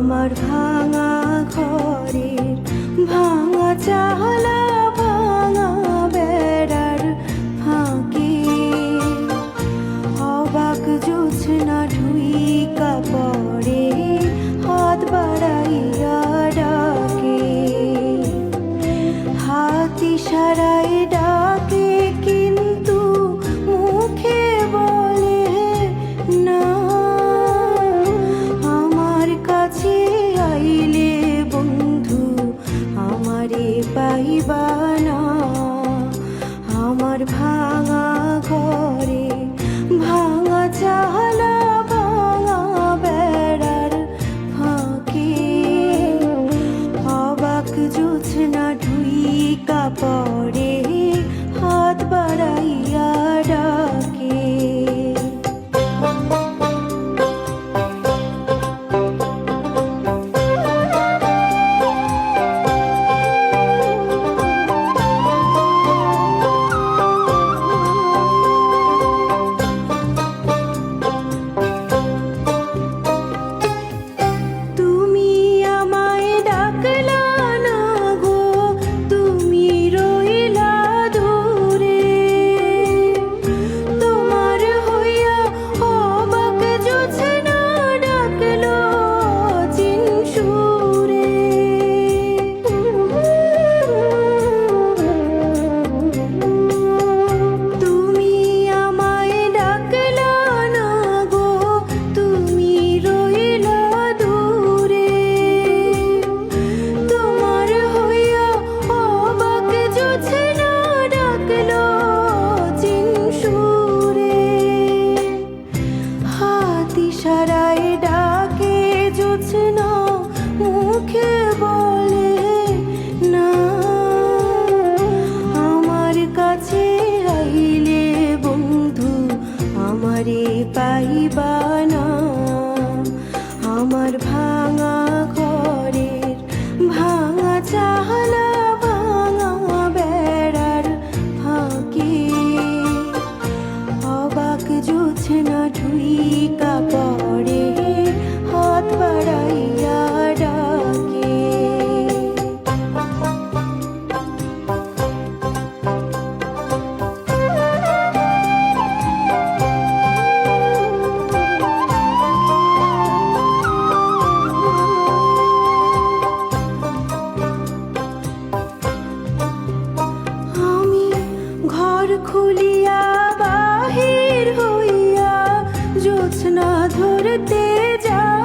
আমার ভাঙা ঘরের ভাঙা চালা ভাঙা বেড়ার ফাঁকে অবাক জোছনা ঢুইকা পড়ে হাত বাড়াইয়া ডাকে, হাত ইশারায় ডাকে কিন্তু মুখে বলে না। আমার কাছে আইলে বন্ধু আমারে পাইবা না। আমার ভাঙা ঘরে ভাঙা চালা ভাঙা বেড়ার ফাঁকে অবাক জোছনা ঢুইকা পড়ে হাত বাড়াইয়া ডাকে। তুমি আমায় ডাকলা না গো, তুমি রইলা দূরে। তোমার হইয়া অবাক জোছনা ডাকলো চিন সুরে। তুমি আমায় ডাকলা না গো, তুমি রইলা দূরে। তোমার হইয়া অবাক জোছনা ডাকলো চিন সুরে। হাত ইশারায় ডাকে জোছনা মুখে বলে না। আমার কাছে আইলে বন্ধু আমারে পাইবা না। আমার ভাঙা ঘরের ভাঙা চালা ভাঙা বেড়ার ফাঁকে অবাক জোছনা ঢুইকা পড়ে হাত বাড়াইয়া ডাকে। আমি ঘর খুলিয়া বাহির হইয়া জোছনা ধরতে যাই।